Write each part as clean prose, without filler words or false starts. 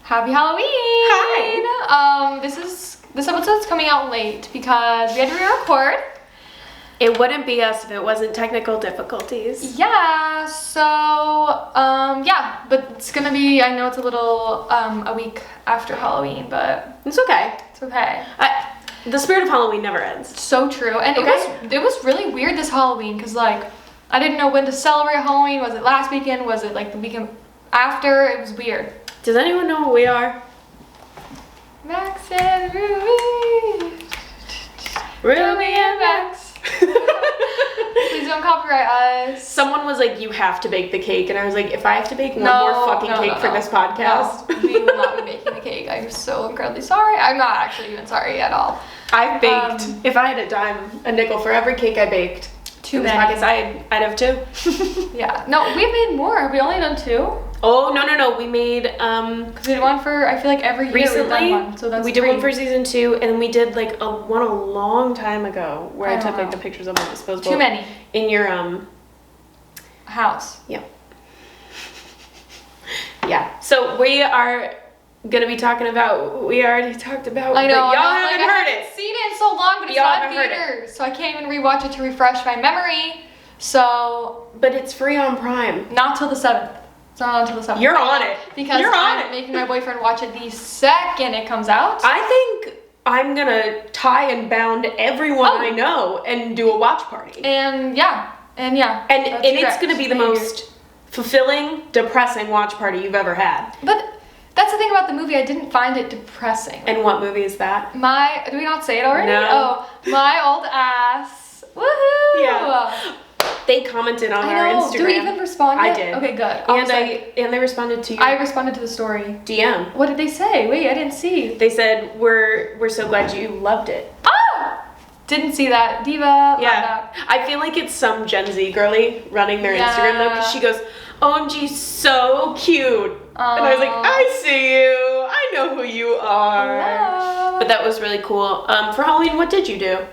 Happy Halloween! Hi! This episode's coming out late because we had to re-record. It wouldn't be us if it wasn't technical difficulties. Yeah, but it's gonna be, I know it's a little, a week after Halloween, but It's okay. it's okay. The spirit of Halloween never ends. So true, and it was really weird this Halloween, because, like, I didn't know when to celebrate Halloween. Was it last weekend? Was it, like, the weekend after? It was weird. Does anyone know what we are? Max and Ruby. Ruby and Max. Please don't copyright us. Someone was like, you have to bake the cake, and I was like, if I have to bake one more fucking cake for this podcast. No, we will not be making the cake. I'm so incredibly sorry. I'm not actually even sorry at all. I've baked, if I had a nickel for every cake I baked. Too many. I'd have two. Yeah. No, we've made more. Have we only done two? Oh, no. We made, because we did one for, I feel like every year recently, we've done one. So that's we did one for season 2, and then we did like one a long time ago where I took like the pictures of my disposable. Too many. In your, house. Yeah. Yeah. So we are gonna be talking about, we already talked about, I know. y'all haven't heard I it. haven't seen it in so long, but it's not in theaters. So I can't even rewatch it to refresh my memory. So. But it's free on Prime. Not till the 7th. It's not until the 7th. You're on it. Because I'm making my boyfriend watch it the second it comes out. I think I'm gonna tie and bound everyone I know and do a watch party. And yeah. And it's gonna be the most fulfilling, depressing watch party you've ever had. But that's the thing about the movie, I didn't find it depressing. And what movie is that? Do we not say it already? No. Oh, My Old Ass. Woohoo! Yeah. They commented on our Instagram. Do we even respond yet? I did. Okay, good. And they responded to you. I responded to the story. DM. What did they say? Wait, I didn't see. They said, we're so glad you loved it. Oh! Didn't see that. Diva. Yeah. I feel like it's some Gen Z girly running their Instagram though, because she goes, OMG, so cute. And I was like, I see you. I know who you are. Hello. But that was really cool. For Halloween, what did you do?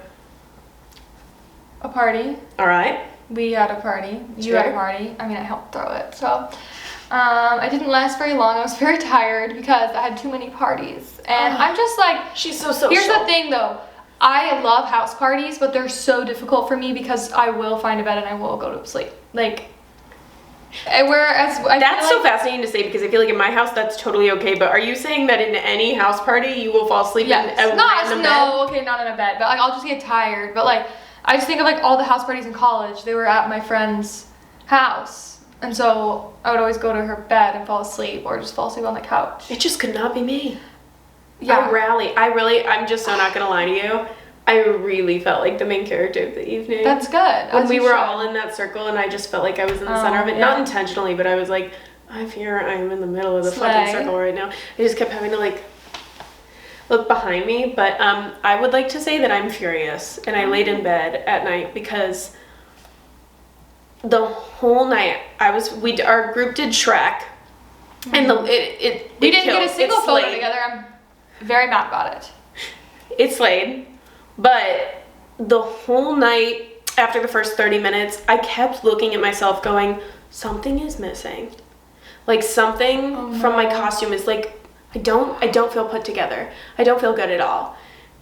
A party. All right. We had a party. You had a party. I mean, I helped throw it. So, I didn't last very long. I was very tired because I had too many parties. And I'm just like... She's so social. Here's the thing, though. I love house parties, but they're so difficult for me because I will find a bed and I will go to sleep. Like... Whereas that's so fascinating to say because I feel like in my house that's totally okay. But are you saying that in any house party you will fall asleep in a random bed? No, okay, not in a bed, but like I'll just get tired. But like I just think of like all the house parties in college. They were at my friend's house, and so I would always go to her bed and fall asleep, or just fall asleep on the couch. It just could not be me. Yeah, I'm just so not gonna lie to you. I really felt like the main character of the evening. That's good. When we were all in that circle and I just felt like I was in the center of it. Yeah. Not intentionally, but I was like, I fear I'm in the middle of the fucking circle right now. I just kept having to like look behind me. But I would like to say that I'm furious. And I laid in bed at night because the whole night our group did Shrek. And we didn't get a single photo together. I'm very mad about it. It slayed. But the whole night, after the first 30 minutes, I kept looking at myself going, something is missing. Like something from my costume is like, I don't feel put together. I don't feel good at all.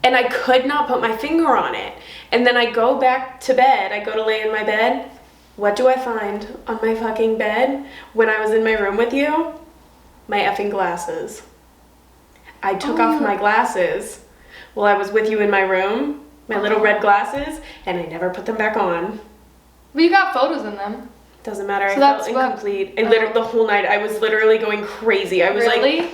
And I could not put my finger on it. And then I go back to bed. I go to lay in my bed. What do I find on my fucking bed when I was in my room with you? My effing glasses. I took off my glasses while I was with you in my room, my little red glasses, and I never put them back on. But you got photos in them. Doesn't matter. So I felt incomplete. And literally the whole night I was literally going crazy. I was like,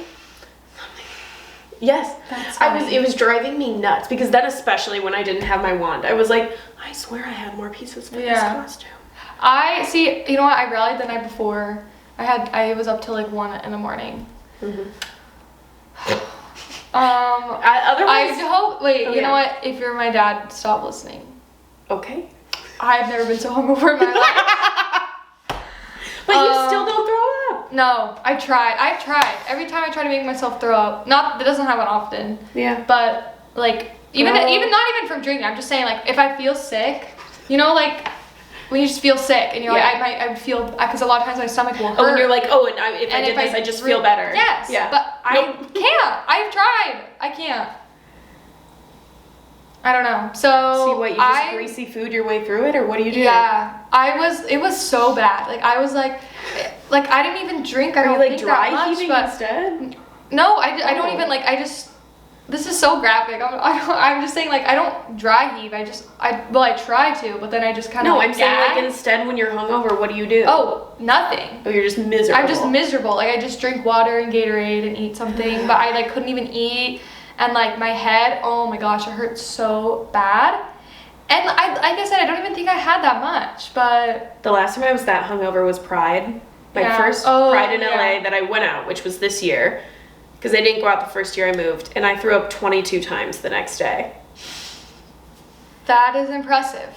yes. That's funny. It was driving me nuts because then, especially when I didn't have my wand, I was like, I swear I had more pieces for this costume. I see. You know what? I rallied the night before. I was up till like 1 in the morning. Mm-hmm. I hope. Wait, you know what? If you're my dad, stop listening. Okay. I've never been so hungover in my life. But you still don't throw up. No, I've tried. Every time I try to make myself throw up, that doesn't happen often. Yeah. But like even not even from drinking. I'm just saying like if I feel sick, you know, like when you just feel sick and you're Yeah. like, I would feel, because a lot of times my stomach will hurt. Oh, and you're like, oh, and if I did this, I just feel better. Yes. Yeah. But I can't. I've tried. I can't. I don't know. So see what, you just greasy food your way through it, or what do you do? Yeah, it was so bad. Like I was like I didn't even drink. I don't think dry that much, heaving but instead? no, I don't even like. This is so graphic. I'm just saying, like, I don't dry heave. I try to, but then I just kind of. No, I'm saying, like, instead when you're hungover, what do you do? Oh, nothing. Oh, you're just miserable. I'm just miserable. Like, I just drink water and Gatorade and eat something, but I like couldn't even eat. And like my head, oh my gosh, it hurt so bad. And like I said, I don't even think I had that much, but the last time I was that hungover was Pride. My first Pride in LA that I went out, which was this year, because I didn't go out the first year I moved, and I threw up 22 times the next day. That is impressive.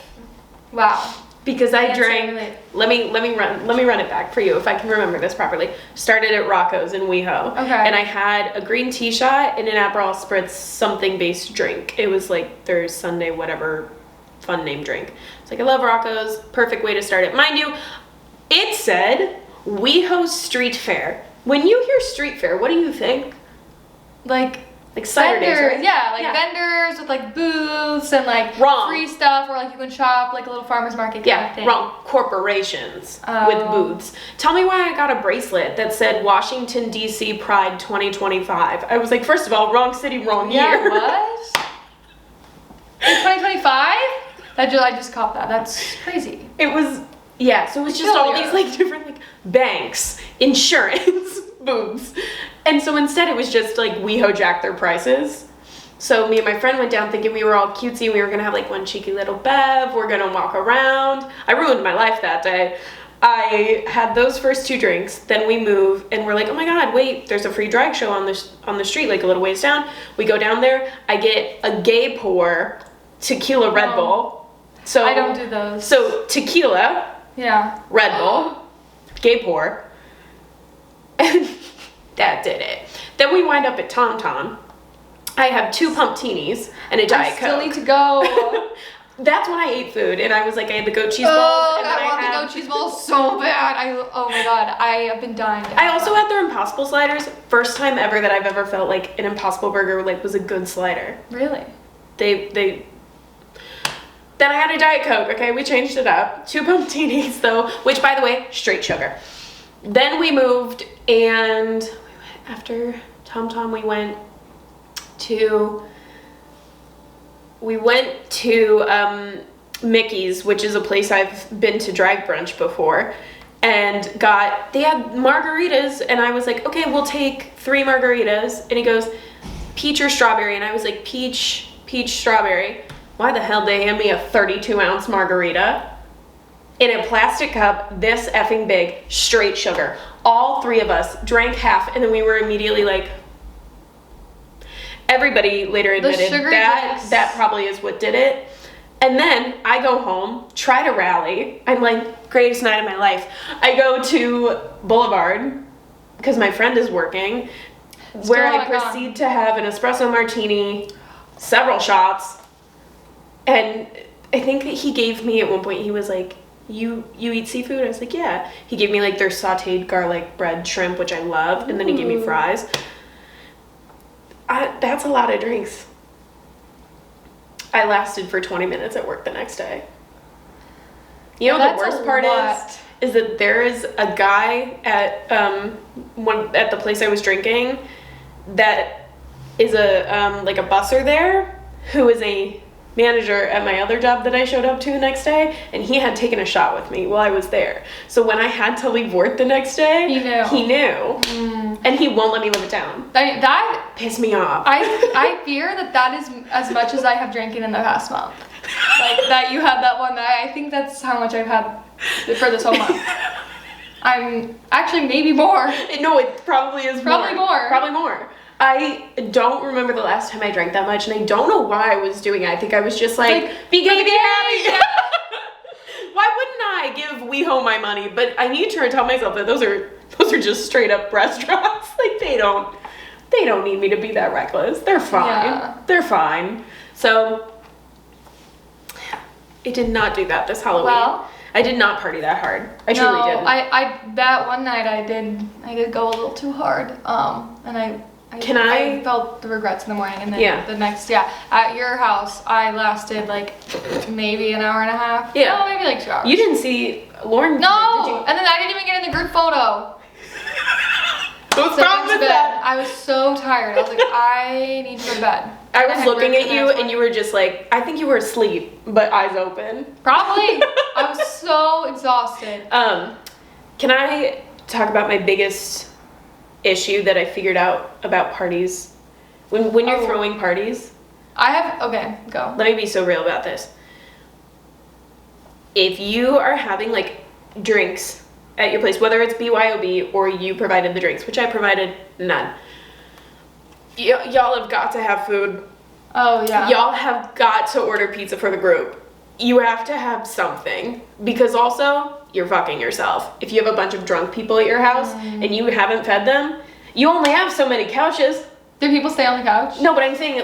Wow. Because I drank. Let me run it back for you if I can remember this properly. Started at Rocco's in WeHo. Okay. And I had a green tea shot and an Aperol Spritz something based drink. It was like their Sunday whatever fun name drink. It's like, I love Rocco's. Perfect way to start it. Mind you, it said WeHo Street Fair. When you hear street fair, what do you think? Like Saturdays, vendors, right? Yeah, vendors with like booths and like free stuff, or like you can shop like a little farmer's market kind of thing. Wrong. Corporations with booths. Tell me why I got a bracelet that said Washington D.C. Pride 2025. I was like, first of all, wrong city, wrong year. Yeah, what? In 2025? I just caught that. That's crazy. It was, so it was just all these like different like banks, insurance, booths. And so instead it was just like WeHo jacked their prices. So me and my friend went down thinking we were all cutesy. We were gonna have like one cheeky little bev. We're gonna walk around. I ruined my life that day. I had those first two drinks. Then we move and we're like, oh my God, wait, there's a free drag show on the street, like a little ways down. We go down there. I get a gay pour tequila Red Bull. So I don't do those. So tequila. Yeah. Red Bull. Gay pour. And that did it. Then we wind up at Tom Tom. I have 2 pumptinis and a Diet Coke. I still need to go. That's when I ate food, and I was like, I had the goat cheese balls. Oh, I want the goat cheese balls so bad. Oh my God, I have been dying. I also had their Impossible sliders. First time ever that I've ever felt like an Impossible burger like was a good slider. Really? They. Then I had a Diet Coke. Okay, we changed it up. 2 pumptinis though, which by the way, straight sugar. Then we moved, and after Tom Tom, we went to Mickey's, which is a place I've been to drag brunch before, and they had margaritas, and I was like, okay, we'll take 3 margaritas, and he goes, peach or strawberry, and I was like, peach, strawberry. Why the hell did they hand me a 32-ounce margarita in a plastic cup this effing big, straight sugar? All 3 of us drank half, and then we were immediately like, everybody later admitted that probably is what did it. And then I go home, try to rally. I'm like, greatest night of my life. I go to Boulevard because my friend is working, where I proceed to have an espresso martini, several shots. And I think that he gave me at one point, he was like, you eat seafood? I was like, yeah. He gave me like their sauteed garlic bread shrimp, which I love. And then he gave me fries. That's a lot of drinks. I lasted for 20 minutes at work the next day. You know what the worst part is that there is a guy at the place I was drinking that is a like a busser there who is a manager at my other job that I showed up to the next day, and he had taken a shot with me while I was there. So when I had to leave work the next day, he knew. And he won't let me live it down. That pissed me off. I fear that is as much as I have drinking in the past month. Like that you had that one night. I think that's how much I've had for this whole month. I'm actually maybe more. No, it probably is Probably more. Probably more. I don't remember the last time I drank that much, and I don't know why I was doing it. I think I was just like be gay, be happy. Yeah. Why wouldn't I give WeHo my money? But I need to tell myself that those are just straight up restaurants. Like they don't need me to be that reckless. They're fine. Yeah. They're fine. So I did not do that this Halloween. Well, I did not party that hard. I truly didn't. I that one night I did go a little too hard. And I felt the regrets in the morning, and then the next at your house I lasted like maybe an hour and a half. Yeah. No, maybe like 2 hours. You didn't see Lauren? No, and then I didn't even get in the group photo. What's wrong with that? I was so tired. I was like, I need to go to bed. I was looking at you and you were just like, I think you were asleep, but eyes open. Probably. I was so exhausted. Can I talk about my biggest issue that I figured out about parties? When you're throwing parties. Okay, go. Let me be so real about this. If you are having like drinks at your place, whether it's BYOB or you provided the drinks, which I provided none. Y'all have got to have food. Oh, yeah. Y'all have got to order pizza for the group. You have to have something. Because also, you're fucking yourself. If you have a bunch of drunk people at your house and you haven't fed them, you only have so many couches. Do people stay on the couch? No, but I'm saying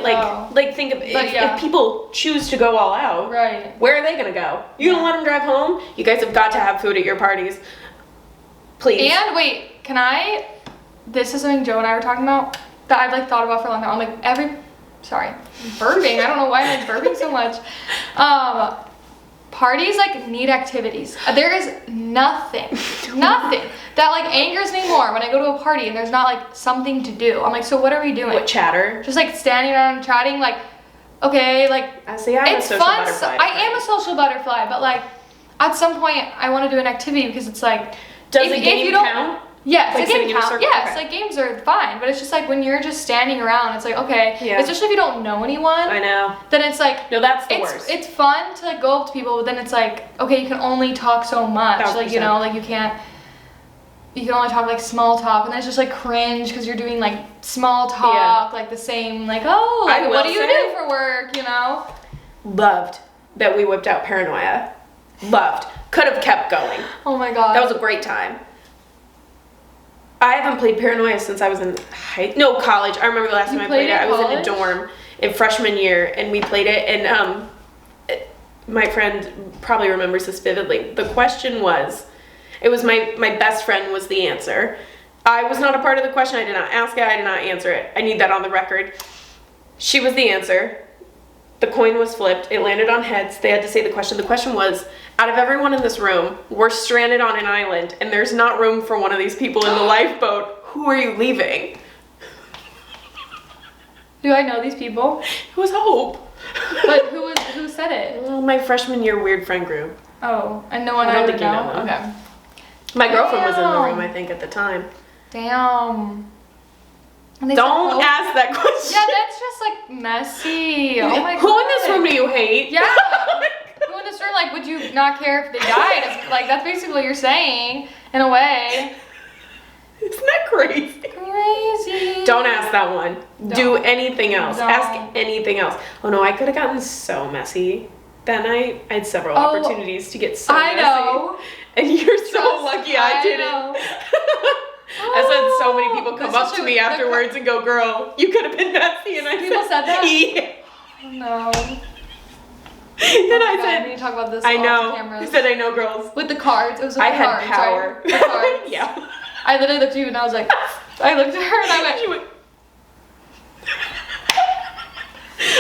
think of if people choose to go all out, right? Where are they gonna go? You gonna let them drive home? You guys have got to have food at your parties. Please. And wait, this is something Joe and I were talking about that I've like thought about for a long time. I'm like, burping. I don't know why I'm burping so much. Parties like need activities. There is nothing that like angers me more when I go to a party and there's not like something to do. I'm like, so what are we doing? What, chatter? Just like standing around and chatting, like, okay, like I see. I'm it's a social fun. butterfly. I am a social butterfly, but like at some point I want to do an activity because it's like, does a game count? Yes, like a game count. Yes, okay. Like games are fine, but it's just like when you're just standing around, it's like, okay, especially if you don't know anyone. I know. Then it's like, no, that's the worst. It's fun to like go up to people, but then it's like, okay, you can only talk so much. 1,000%. Like, you know, like you can only talk like small talk, and then it's just like cringe because you're doing like small talk, like the same, like, oh, like, what do you do for work, you know? Loved that we whipped out Paranoia. Loved. Could have kept going. Oh my god. That was a great time. I haven't played Paranoia since I was in college. I remember the last time I played it. I was in a dorm in freshman year, and we played it, and my friend probably remembers this vividly. The question was, it was my best friend was the answer. I was not a part of the question. I did not ask it. I did not answer it. I need that on the record. She was the answer. The coin was flipped. It landed on heads. They had to say the question. The question was, out of everyone in this room, we're stranded on an island, and there's not room for one of these people in the lifeboat. Who are you leaving? Do I know these people? It was Hope. But who said it? Well, my freshman year weird friend group. Oh, and no one I don't think you know them. Okay. My girlfriend was in the room, I think, at the time. Damn. Don't ask that question. Yeah, that's just like messy. Oh my god. Who in this room do you hate? Yeah. Who in this room, like, would you not care if they died? It's, like, that's basically what you're saying, in a way. Isn't that crazy? Crazy. Don't ask that one. Don't. Do anything else. Don't. Ask anything else. Oh no, I could have gotten so messy that night. I had several opportunities to get so messy. I know. And you're so lucky I didn't. I said so many people come up to me afterwards and go, girl, you could have been messy. And people said that? Yeah. Oh, no. And I said, we need to talk about this I know. off the cameras. You said, I know, girls. With the cards. It was with I the had cards, power. Right? The cards. Yeah. I literally looked at you and I was like, I looked at her and I went. She went.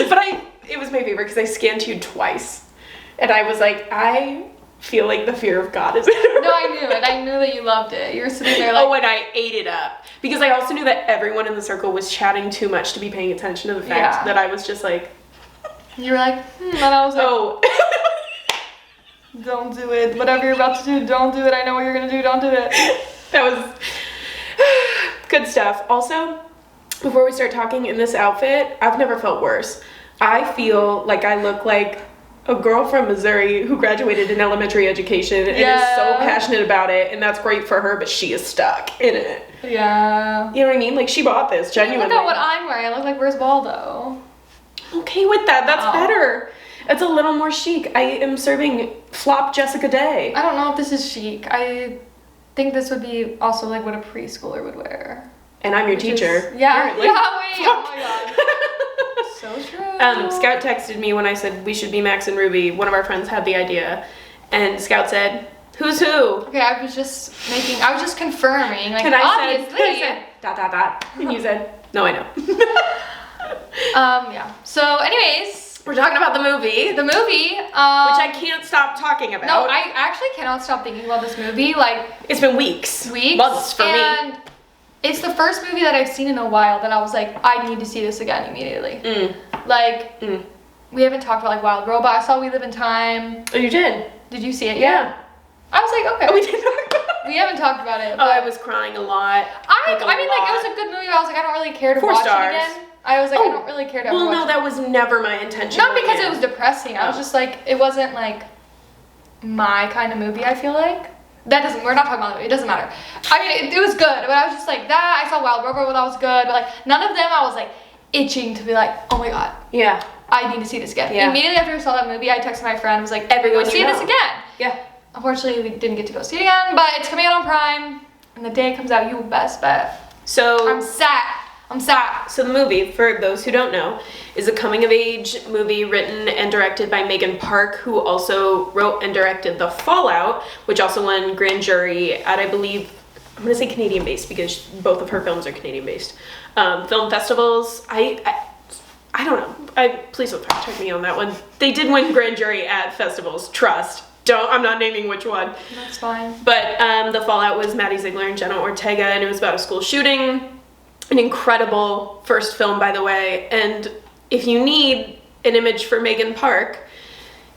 But it was my favorite because I scanned you twice. And I was like, I feel like the fear of God is in her. No, I knew it. I knew that you loved it. You were sitting there like. Oh, and I ate it up. Because I also knew that everyone in the circle was chatting too much to be paying attention to the fact that I was just like. You were like, and I was like. Oh. Don't do it. Whatever you're about to do, don't do it. I know what you're going to do. Don't do it. That was good stuff. Also, before we start talking, in this outfit, I've never felt worse. I feel like I look like a girl from Missouri who graduated in elementary education and is so passionate about it, and that's great for her, but she is stuck in it. Yeah. You know what I mean? Like, she bought this, genuinely. Look at what I'm wearing. I look like Where's Waldo. Okay with that. That's better. It's a little more chic. I am serving flop Jessica Day. I don't know if this is chic. I think this would be also like what a preschooler would wear. And I'm your teacher. Wait. Oh my god. So true. Scout texted me when I said we should be Max and Ruby. One of our friends had the idea. And Scout said, "Who's who?" Okay, I was just confirming, like, And I obviously. said, ... And you said, "No, I know." Yeah. So, anyways, We're talking about the movie. the movie, Which I can't stop talking about. no, I actually cannot stop thinking about this movie, like, It's been weeks. Months for me. and it's the first movie that I've seen in a while that I was like, I need to see this again immediately. Like, we haven't talked about, like, Wild Robot. I saw We Live in Time. Oh, you did? Did you see it? Yeah. I was like, okay. Oh, we did talk about it. We haven't talked about it. Oh, I was crying a lot. Like, it was a good movie. I was like, I don't really care to 4 watch stars. it again. I was like, I don't really care to ever Well, watch no, it. that was never my intention. Not because it was depressing. I was just like, it wasn't like my kind of movie, I feel like. We're not talking about it. It doesn't matter. I mean, it was good, but I was just like, I saw Wild Robot, that was good, but like, none of them I was like itching to be like, oh my god. Yeah. I need to see this again. Yeah. Immediately after I saw that movie, I texted my friend, was like, Everyone go see this again. Yeah. Unfortunately, we didn't get to go see it again, but it's coming out on Prime, and the day it comes out, you best bet. So I'm sad. So the movie, for those who don't know, is a coming-of-age movie written and directed by Megan Park, who also wrote and directed The Fallout, which also won Grand Jury at, I believe, I'm going to say Canadian-based because both of her films are Canadian-based. Film festivals, I don't know. Please don't fact check me on that one. They did win Grand Jury at festivals. Trust. I'm not naming which one. That's fine. But The Fallout was Maddie Ziegler and Jenna Ortega, and it was about a school shooting. An incredible first film, by the way. And if you need an image for Megan Park,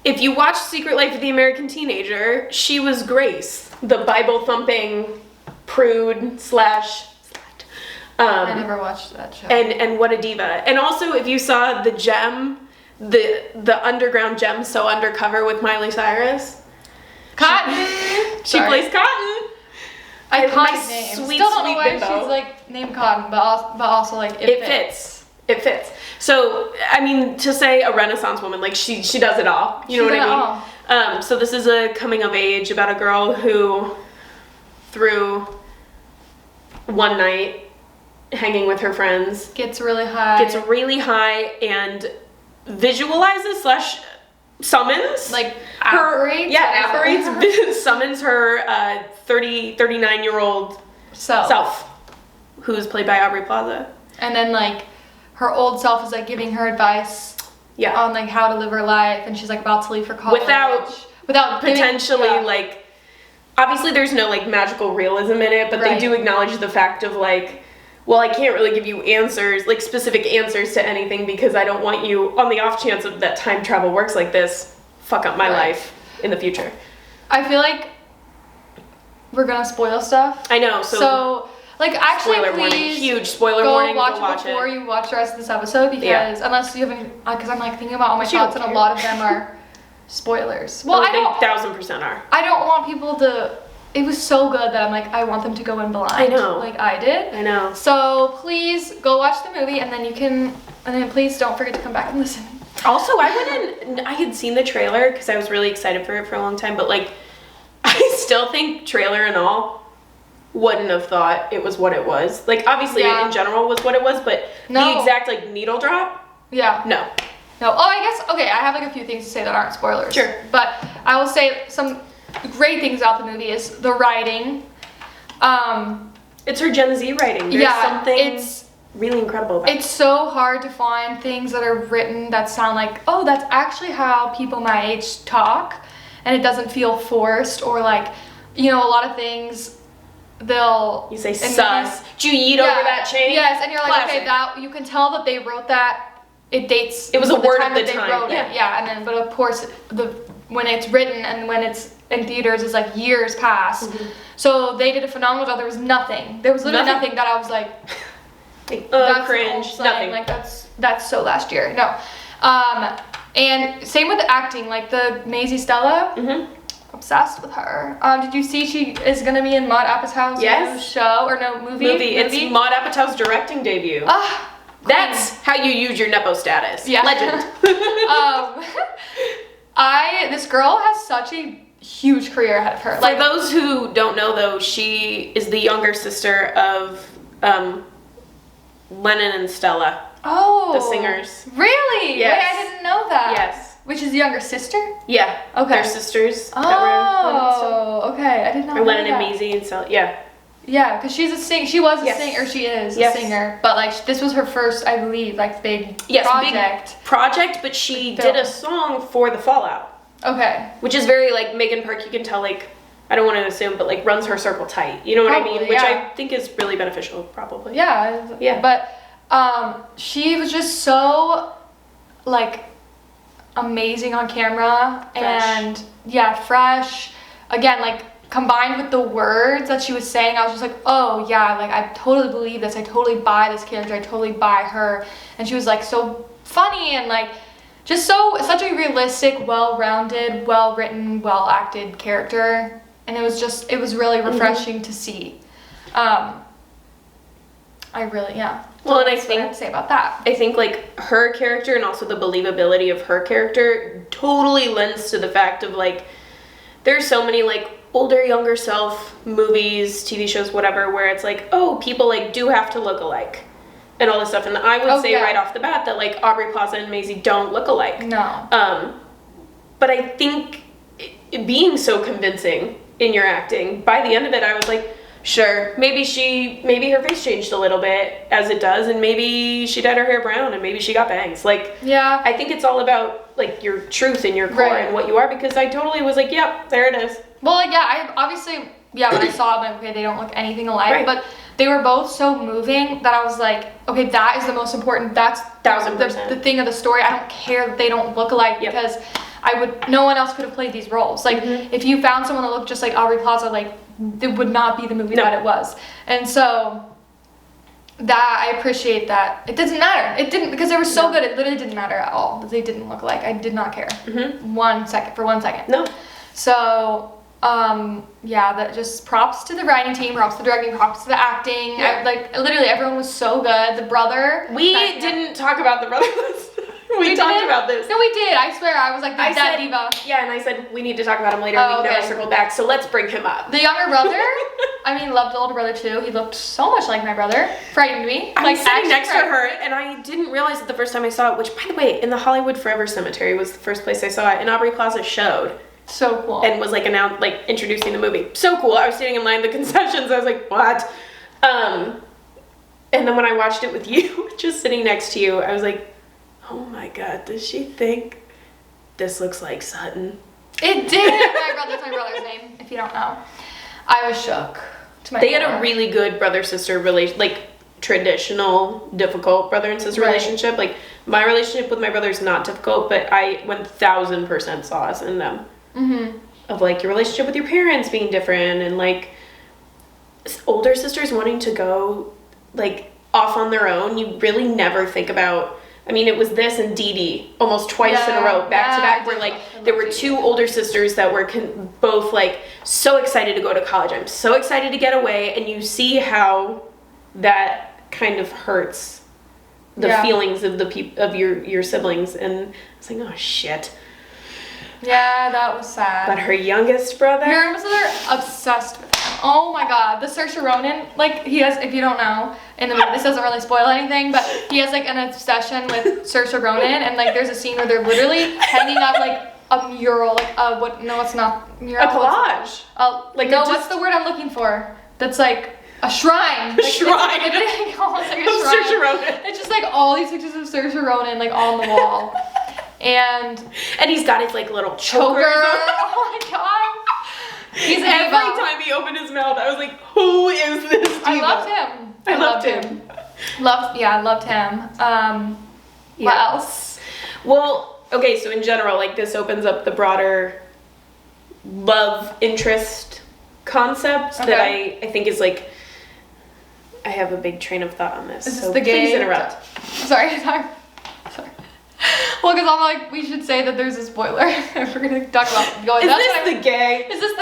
if you watch Secret Life of the American Teenager, she was Grace, the Bible-thumping prude / I never watched that show. And what a diva. And also, if you saw The Gem, the underground gem So Undercover with Miley Cyrus. Cotton! She plays Cotton. Iconic name. Sweet, Still don't know sweet why bimbo. she's like named Cotton, but also like it fits. It fits. So, I mean, to say a Renaissance woman, like she does it all. You know what I mean? So this is a coming of age about a girl who, through one night, hanging with her friends, gets really high and visualizes / summons like apparates. Apparates summons her 39-year-old self, who's played by Aubrey Plaza. And then like her old self is like giving her advice on like how to live her life, and she's like about to leave for college without potentially like, obviously there's no like magical realism in it, but they do acknowledge the fact of like, well, I can't really give you answers, like specific answers to anything, because I don't want you, on the off chance of that time travel works like this, fuck up my life in the future. I feel like we're gonna spoil stuff. I know, so like, actually, spoiler warning, huge spoiler warning. Go watch it before you watch the rest of this episode, because unless you haven't, because I'm like thinking about all my thoughts, and a lot of them are spoilers. Well, they 1000% are. I don't want people to. It was so good that I'm like, I want them to go in blind. I know. Like I did. I know. So please go watch the movie, and then please don't forget to come back and listen. Also, I had seen the trailer because I was really excited for it for a long time, but like, I still think trailer and all, wouldn't have thought it was what it was. Like, obviously in general was what it was, but the exact like needle drop. Yeah. No. Oh, I guess, okay, I have like a few things to say that aren't spoilers. Sure. But I will say some great things about the movie is the writing. It's her Gen Z writing. There's something it's really incredible about it. It's so hard to find things that are written that sound like, oh, that's actually how people my age talk, and it doesn't feel forced, or like, you know, a lot of things you say sus. Do you eat over that chain? Yes, and you're like, classic. Okay, that you can tell that they wrote that. It dates. It was a word of the time. They wrote it. Yeah, and then but of course when it's written and when it's in theaters is like years past. Mm-hmm. So they did a phenomenal job. There was nothing. There was literally nothing that I was like, that's cringe. Nothing. Like that's so last year. No, and same with the acting. Like the Maisy Stella. Mm-hmm. Obsessed with her. Did you see she is gonna be in Maud Apatow's new show or movie? It's Maud Apatow's directing debut. That's how you use your Nepo status. Yeah. Legend. This girl has such a huge career ahead of her. For those who don't know, though, she is the younger sister of Lennon and Stella. Oh. The singers. Really? Yes. Wait, I didn't know that. Yes. Which is the younger sister? Yeah. Okay. They're sisters. Oh, okay. I did not know Lennon that. and Maisy and Stella. Yeah. Yeah, because she's she was a Yes. singer, or she is Yes. a singer. But like this was her first, I believe, like big project. Big project, but she Film. did a song for the Fallout. Okay. Which is very like Megan Park, you can tell like, I don't want to assume, but like runs her circle tight. You know what I mean? Which I think is really beneficial, probably. Yeah. Yeah. But she was just so like amazing on camera. Fresh. And yeah, fresh. Again, like combined with the words that she was saying, I was just like, oh yeah, like I totally believe this. I totally buy this character. I totally buy her. And she was like so funny and like just such a realistic, well-rounded, well-written, well-acted character. And it was really refreshing to see. Well, and I That's what I have to say about that. I think like her character and also the believability of her character totally lends to the fact of like, there's so many like older, younger self movies, TV shows, whatever, where it's like, oh, people like do have to look alike and all this stuff. And I would say right off the bat that like Aubrey Plaza and Maisy don't look alike. No. But I think being so convincing in your acting, by the end of it, I was like, sure, maybe her face changed a little bit as it does, and maybe she dyed her hair brown, and maybe she got bangs. Like, yeah, I think it's all about like your truth and your core and what you are, because I totally was like, yep, there it is. Well, like, yeah, I obviously, when I saw it, I'm like, okay, they don't look anything alike, Right. but they were both so moving that I was like, okay, that is the most important, that's 1000%. the thing of the story. I don't care that they don't look alike because no one else could have played these roles. Like, if you found someone that looked just like Aubrey Plaza, like, it would not be the movie that it was. And so, that, I appreciate that. It doesn't matter. It didn't, because they were so good, it literally didn't matter at all that they didn't look alike. I did not care. For 1 second. No. So, that just props to the writing team, props to the directing, props to the acting. Yeah. Literally everyone was so good. The brother. We didn't talk about the brother. we talked about this. No, we did. I swear. I was like, that diva. Yeah, and I said, we need to talk about him later. Oh, we never circled back, so let's bring him up. The younger brother, I mean, loved the older brother too. He looked so much like my brother. Frightened me. I was sitting next to her, and I didn't realize it the first time I saw it, which, by the way, in the Hollywood Forever Cemetery was the first place I saw it, and Aubrey Plaza showed. So cool. And was like announced, like introducing the movie. So cool. I was standing in line at the concessions. I was like, what? And then when I watched it with you, just sitting next to you, I was like, oh my God, does she think this looks like Sutton? It did. That's my brother's name, if you don't know. I was shook. They had a really good brother-sister relation, like traditional, difficult brother and sister relationship. Like my relationship with my brother is not difficult, but I 1000% saw us in them. Of like your relationship with your parents being different, and like older sisters wanting to go like off on their own. You really never think about. I mean, it was this and Dee Dee almost twice in a row, back to back, where like there were two older sisters that were both like so excited to go to college. I'm so excited to get away, and you see how that kind of hurts the feelings of of your siblings, and it's like, oh shit. Yeah, that was sad. But her youngest brother? Her youngest brother, obsessed with him. Oh my God, the Saoirse Ronan, like he has, if you don't know, in the movie, this doesn't really spoil anything, but he has like an obsession with Saoirse Ronan, and like there's a scene where they're literally hanging up like a mural, like no, it's not mural. A collage. What's the word I'm looking for? That's like a shrine. A shrine. It's almost like a shrine. Saoirse Ronan. It's just like all these pictures of Saoirse Ronan like on the wall. And he's got his like little choker. Oh my God. He's every time he opened his mouth, I was like, who is this diva? I loved him. I loved him. I loved him. What else? Well, okay, so in general, like this opens up the broader love interest concept that I think is like, I have a big train of thought on this. Is this the gay? Please interrupt. Sorry. Well, because I'm like, we should say that there's a spoiler. If we're gonna talk about going. Is this the gay? Is this the?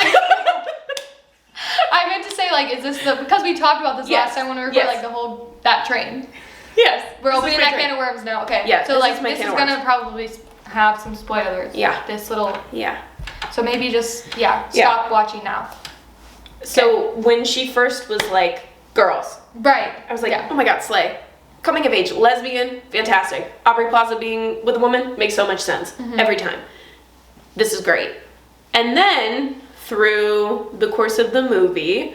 I meant to say like, is this the? Because we talked about this last time when we were like the whole that train. Yes. We're opening that can of worms now. Okay. Yeah. So like, this is gonna probably have some spoilers. Yeah. This little. Yeah. So maybe just stop watching now. So when she first was like, girls. Right. I was like, oh my God, slay. coming of age, lesbian, fantastic. Aubrey Plaza being with a woman makes so much sense every time. This is great. And then through the course of the movie,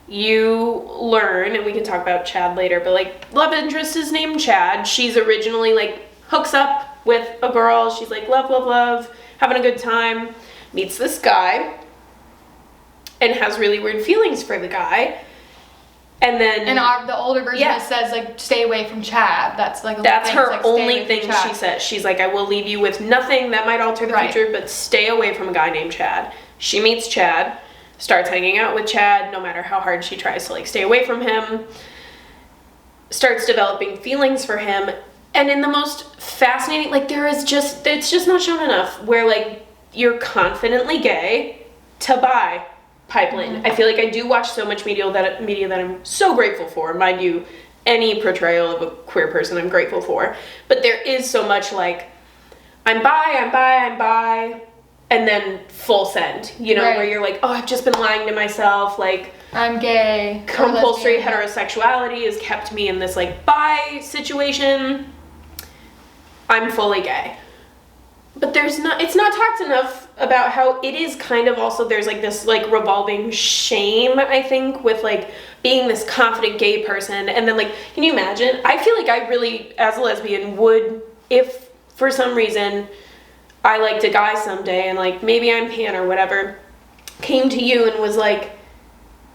you learn, and we can talk about Chad later, but like love interest is named Chad. She's originally like hooks up with a girl. She's like love, having a good time. Meets this guy and has really weird feelings for the guy. And then the older version says like stay away from Chad. That's like that's her only thing she says. She's like, I will leave you with nothing that might alter the future, but stay away from a guy named Chad. She meets Chad, starts hanging out with Chad, no matter how hard she tries to like stay away from him. Starts developing feelings for him, and in the most fascinating, like it's just not shown enough where like you're confidently gay to bi pipeline. I feel like I do watch so much media that I'm so grateful for. Mind you, any portrayal of a queer person I'm grateful for. But there is so much like, I'm bi, and then full send, you know, where you're like, oh, I've just been lying to myself, like, I'm gay. Compulsory heterosexuality has kept me in this like bi situation. I'm fully gay. But it's not talked enough about how it is kind of also, there's like this like revolving shame, I think, with like being this confident gay person. And then like, can you imagine? I feel like I really, as a lesbian, would, if for some reason I liked a guy someday and like maybe I'm pan or whatever, came to you and was like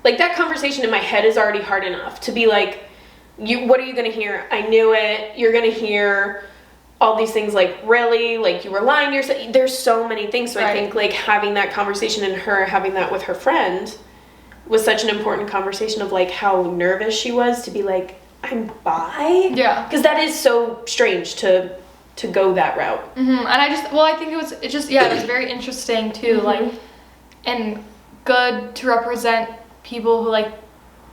that conversation in my head is already hard enough to be like, what are you gonna hear? I knew it. You're gonna hear all these things like, really? Like, you were lying to yourself? There's so many things. So I think, like, having that conversation and her having that with her friend was such an important conversation of, like, how nervous she was to be like, I'm bi? Yeah. Because that is so strange to go that route. And I think it was very interesting, too, like, and good to represent people who, like,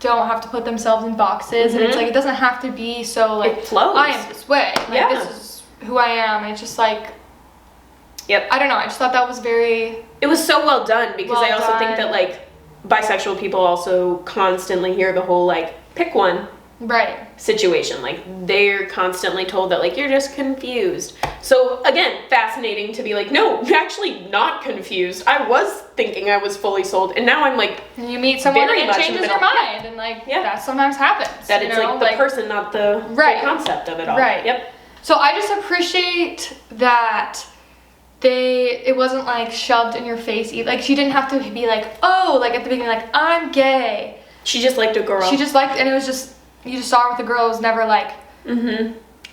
don't have to put themselves in boxes. And it's, like, it doesn't have to be so, like, it flows. I am this way. Like, this is who I am. It's just like, I don't know, I just thought that was it was so well done, because I also think that like bisexual people also constantly hear the whole like pick one situation. Like they're constantly told that like you're just confused. So again, fascinating to be like, no, I'm actually not confused. I was thinking I was fully sold, and now I'm like, and you meet someone and it changes your mind, and like that sometimes happens. That it's like the person, not the concept of it all. So I just appreciate that it wasn't like shoved in your face. Like she didn't have to be like, oh, like at the beginning, like I'm gay. She just liked a girl. And it was just, you just saw her with a girl. It was never like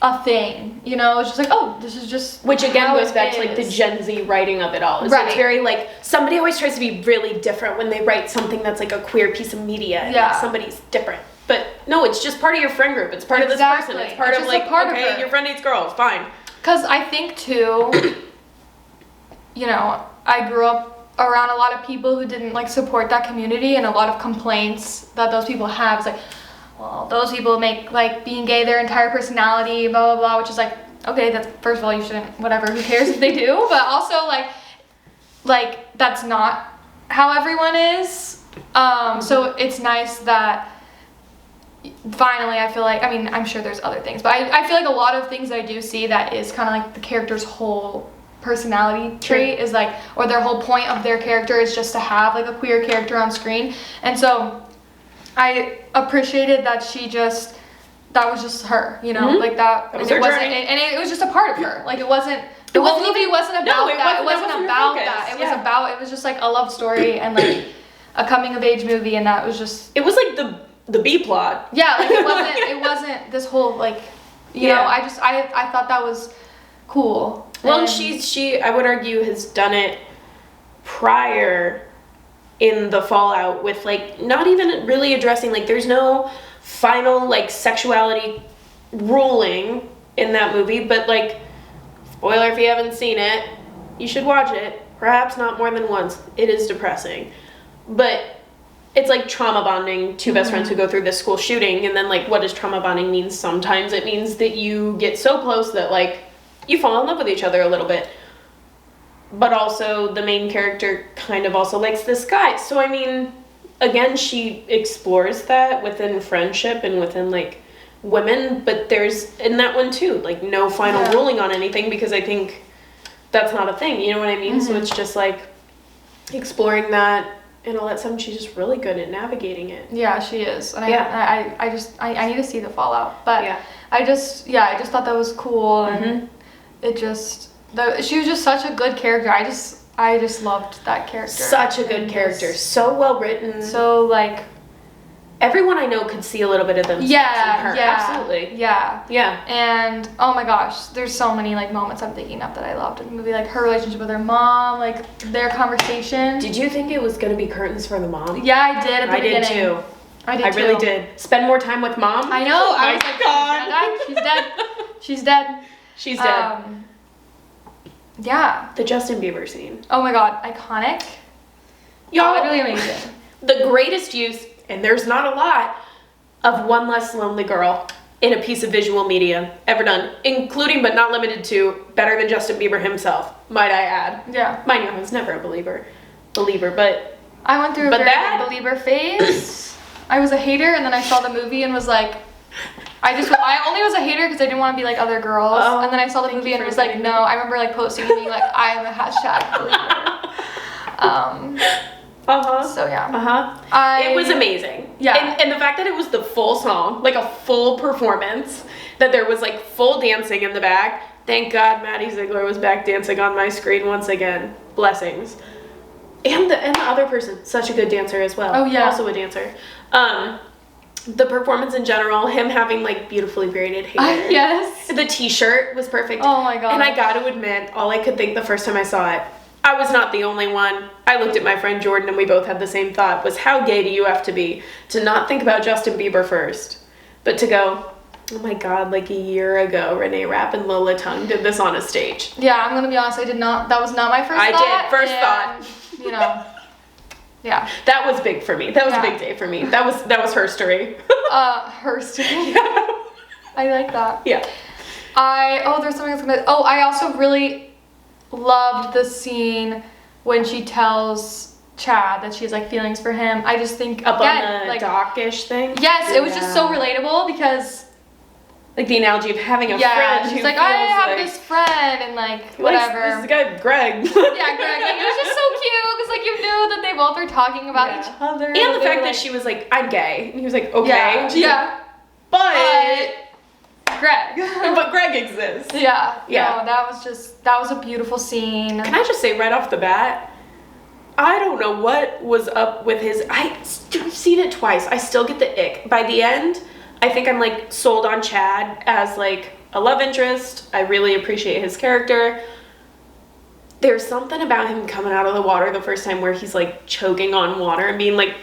a thing, you know? It was just like, oh, this is just which again goes back to like the Gen Z writing of it all. So it's very like, somebody always tries to be really different when they write something that's like a queer piece of media. And like somebody's different. But no, it's just part of your friend group. It's part of this person. It's part of like, okay, your friend hates girls, fine. Because I think too, you know, I grew up around a lot of people who didn't like support that community, and a lot of complaints that those people have is like, well, those people make like being gay their entire personality, blah, blah, blah, which is like, okay, that's, first of all, you shouldn't, whatever, who cares if they do, but also like that's not how everyone is. So it's nice that finally, I feel like, I mean, I'm sure there's other things, but I feel like a lot of things I do see that is kind of like the character's whole personality trait is like, or their whole point of their character is just to have like a queer character on screen. And so I appreciated that that was just her, you know, like that was her journey. And it was just a part of her. Like it wasn't, the whole movie wasn't about that. It wasn't about that. It was just like a love story and like a coming of age movie, and that was just, it was like the B plot. Yeah, like it wasn't this whole like, you know, I thought that was cool. Well, and she I would argue has done it prior in the Fallout with like not even really addressing, like there's no final like sexuality ruling in that movie, but like, spoiler if you haven't seen it, you should watch it, perhaps not more than once. It is depressing, but it's like trauma bonding, two best friends who go through this school shooting, and then like, what does trauma bonding mean? Sometimes it means that you get so close that like you fall in love with each other a little bit, but also the main character kind of also likes this guy. So I mean, again, she explores that within friendship and within like women, but there's in that one too, like no final ruling on anything, because I think that's not a thing, you know what I mean? So it's just like exploring that and all that stuff. She's just really good at navigating it. Yeah, she is. And I need to see the fallout. But I just thought that was cool, and it just she was just such a good character. I just loved that character. Such a good character. So well written. So like everyone I know could see a little bit of themselves in her. Absolutely. Yeah. And oh my gosh, there's so many like moments I'm thinking of that I loved in the movie, like her relationship with her mom, like their conversation. Did you think it was gonna be curtains for the mom? Yeah, I did at the beginning. I did too. I really did. Spend more time with mom? I know. Oh I was like, God. She's dead. She's dead. She's dead. Yeah. The Justin Bieber scene. Oh my God, iconic. Y'all, really amazing. The greatest use, and there's not a lot, of one less lonely girl in a piece of visual media ever done, including but not limited to better than Justin Bieber himself, might I add. Yeah. Mind you, I was never a believer, but I went through a very big believer phase. I was a hater, and then I saw the movie and was like, I only was a hater because I didn't want to be like other girls. And then I saw the movie and was like, no. I remember like posting and being like, I am a #believer. So yeah. It was amazing. Yeah. And the fact that it was the full song, like a full performance, that there was like full dancing in the back. Thank God Maddie Ziegler was back dancing on my screen once again. Blessings. And the other person, such a good dancer as well. Oh yeah. Also a dancer. The performance in general, him having like beautifully braided hair. Yes. The t-shirt was perfect. Oh my God. And I got to admit, all I could think the first time I saw it, I was not the only one. I looked at my friend Jordan and we both had the same thought, was how gay do you have to be to not think about Justin Bieber first, but to go, oh my God, like a year ago, Renee Rapp and Lola Tung did this on a stage. Yeah, I'm going to be honest, that was not my first thought. First thought. You know. Yeah. That was big for me. That was a big day for me. That was her story. Her story. Yeah. I like that. Yeah. There's something else I also really loved the scene when she tells Chad that she has like feelings for him. I just think on the like dockish thing. Yes, it was just so relatable because like the analogy of having a friend. She's like, I have this friend and like whatever. This guy Greg. Yeah, Greg. And it was just so cute because like you knew that they both were talking about each other. And the fact that she was like, I'm gay. And he was like, okay. Yeah. But Greg. But Greg exists. Yeah. No, that was a beautiful scene. Can I just say right off the bat, I don't know what was up with I've seen it twice. I still get the ick. By the end, I think I'm like sold on Chad as like a love interest. I really appreciate his character. There's something about him coming out of the water the first time where he's like choking on water and being like,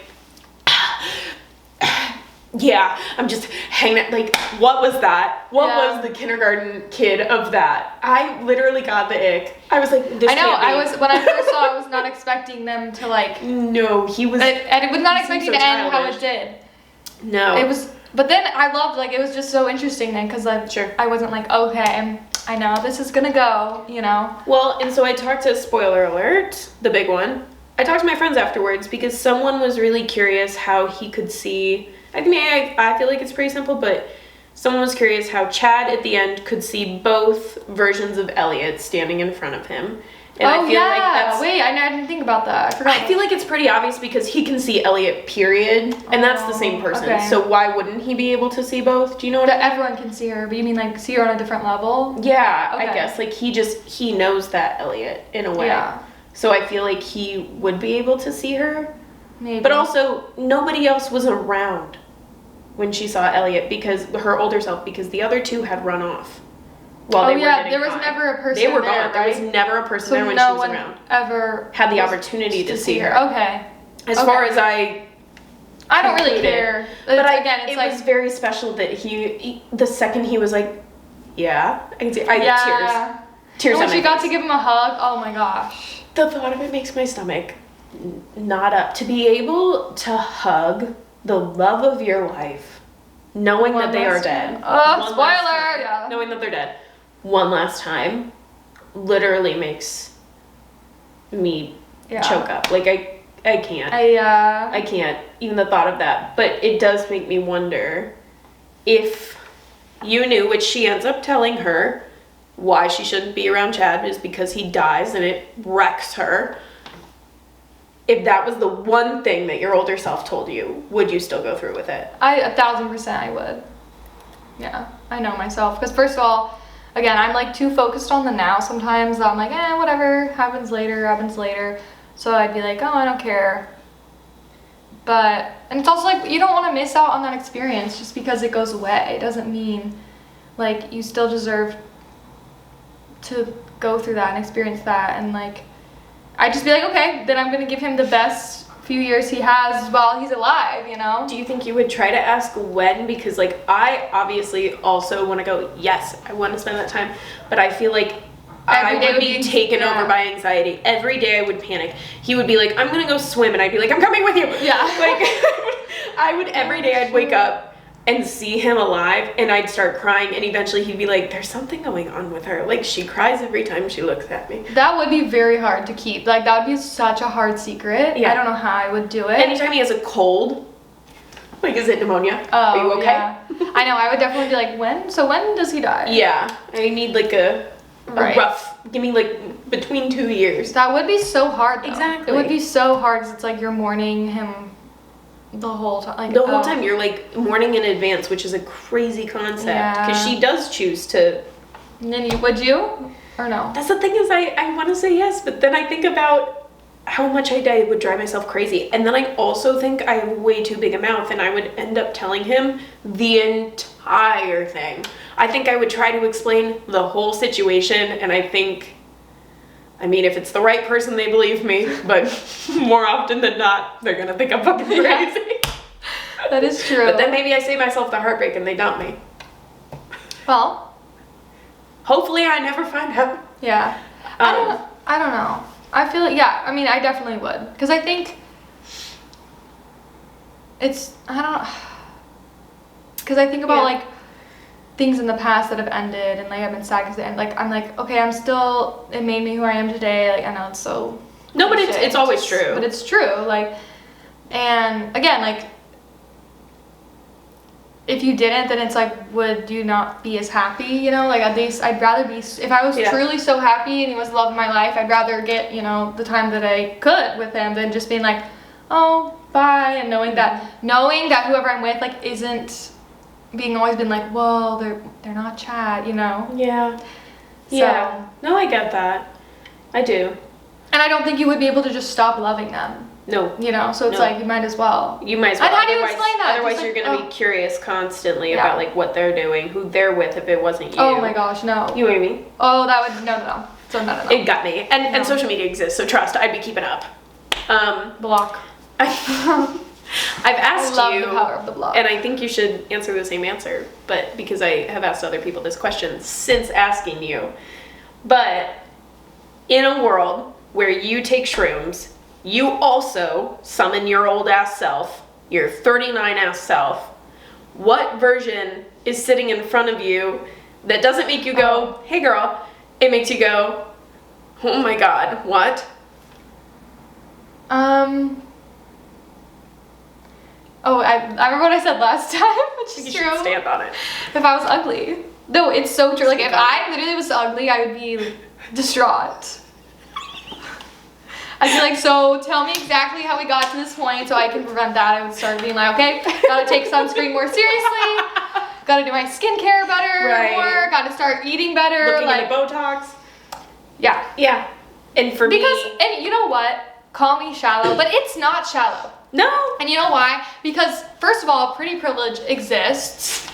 yeah, I'm just hanging out. Like, what was that? What was the kindergarten kid of that? I literally got the ick. I was like, this can't be. When I first saw it, I was not expecting them to like. No, he was. And it was not expecting to end how it did. No. It was. But then I loved, like, it was just so interesting then, because I wasn't like, okay, I know this is gonna go, you know? Well, and so I talked to, spoiler alert, the big one. I talked to my friends afterwards because someone was really curious how he could see, I feel like it's pretty simple, but someone was curious how Chad at the end could see both versions of Elliot standing in front of him. And I feel like that's... Wait, I didn't think about that. I forgot. I feel like it's pretty obvious because he can see Elliot, period, and that's the same person. Okay. So why wouldn't he be able to see both? Do you know what I mean? Everyone can see her, but you mean like see her on a different level? Yeah, okay. I guess. Like he knows that Elliot in a way. Yeah. So I feel like he would be able to see her. Maybe. But also, nobody else was around when she saw Elliot, because her older self, because the other two had run off. While they were there was never a person there. They were gone. Right? There was never a person there when she was around. Ever had the opportunity to see her. Okay. As far as I don't really care. But again, it was very special that he the second he was like, yeah, I can see. Tears. And when she got to give him a hug, oh my gosh. The thought of it makes my stomach knot up. To be able to hug the love of your life, knowing that they are dead. Oh, spoiler! Yeah. Knowing that they're dead. One last time literally makes me choke up. Like I can't. I can't. Even the thought of that. But it does make me wonder if you knew, which she ends up telling her, why she shouldn't be around Chad is because he dies and it wrecks her. If that was the one thing that your older self told you, would you still go through with it? 1,000% I would. Yeah, I know myself. Because first of all, again, I'm like too focused on the now sometimes. I'm like, whatever, happens later. So I'd be like, oh, I don't care. But, and it's also like, you don't want to miss out on that experience just because it goes away. It doesn't mean, like, you still deserve to go through that and experience that. And, like, I'd just be like, okay, then I'm going to give him the best few years he has while he's alive, you know? Do you think you would try to ask when? Because, like, I obviously also want to go, yes, I want to spend that time. But I feel like I would be taken over by anxiety. Every day I would panic. He would be like, I'm going to go swim. And I'd be like, I'm coming with you. Yeah. Like, every day I'd wake up and see him alive and I'd start crying. And eventually he'd be like, there's something going on with her. Like, she cries every time she looks at me. That would be very hard to keep. Like, that would be such a hard secret. Yeah. I don't know how I would do it. Anytime he has a cold, like, is it pneumonia? Oh, are you okay? Yeah. I know. I would definitely be like, when? So when does he die? Yeah. I need, like, a rough, give me, like, between 2 years. That would be so hard, though. Exactly. It would be so hard because it's like you're mourning him the whole time. Like, the whole time you're, like, mourning in advance, which is a crazy concept. Because she does choose to. And then would you? Or no? That's the thing is I want to say yes, but then I think about how much I would drive myself crazy. And then I also think I have way too big a mouth and I would end up telling him the entire thing. I think I would try to explain the whole situation, and I think, I mean, if it's the right person, they believe me, but more often than not, they're gonna think I'm fucking crazy. Yeah. That is true. But then maybe I save myself the heartbreak and they dump me. Well, hopefully I never find out. Yeah. I don't know. I feel like, yeah, I mean, I definitely would. Because I think because I think about, like, things in the past that have ended and, like, I've been sad because I'm like, okay, it made me who I am today. Like, I know it's so. No, but it's always true. But it's true. Like, and again, like, if you didn't, then it's like, would you not be as happy, you know? Like, at least I'd rather be, if I was truly so happy and he was the love of my life, I'd rather get, you know, the time that I could with him than just being like, oh, bye, and knowing that whoever I'm with, like, isn't being always been like, well, they're not Chad, you know? Yeah. Yeah. No, I get that. I do. And I don't think you would be able to just stop loving them. No. You know, so it's like, you might as well. You might as well. And how do you explain that? Otherwise, you're going to be curious constantly about, like, what they're doing, who they're with if it wasn't you. Oh my gosh, no. You know what I mean? Oh, that would, no. So no. It got me. And social media exists, so trust, I'd be keeping up. Block. I've asked I love you, the power of the block. and I think you should answer the same answer, but because I have asked other people this question since asking you. But in a world where you take shrooms, you also summon your old ass self, your 39 ass self. What version is sitting in front of you that doesn't make you go, hey girl? It makes you go, oh my god, what? Oh, I remember what I said last time, which is true. You should stand on it. If I was ugly. No, it's so true. Like, if I literally was ugly, I would be distraught. I'd be like, so tell me exactly how we got to this point so I can prevent that. I would start being like, okay, gotta take sunscreen more seriously. Gotta do my skincare better more. Gotta start eating better. Looking into Botox. Yeah. Yeah. And for me... And you know what? Call me shallow, but it's not shallow. No. And you know why? Because, first of all, pretty privilege exists.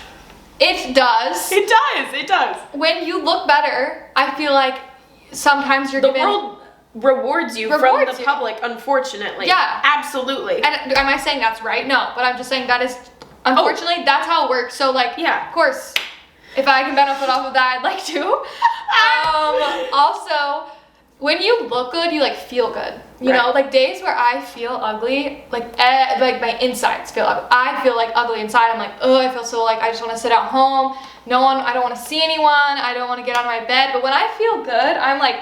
It does. It does. It does. When you look better, I feel like sometimes you're given... The world rewards you from the public, unfortunately. Yeah. Absolutely. And am I saying that's right? No. But I'm just saying that is... Unfortunately, that's how it works. So, like, of course, if I can benefit off of that, I'd like to. Also... When you look good, you, like, feel good. You know, like, days where I feel ugly, like my insides feel ugly. I feel, like, ugly inside. I'm like, oh, I feel so, like, I just want to sit at home. I don't want to see anyone. I don't want to get out of my bed. But when I feel good, I'm, like,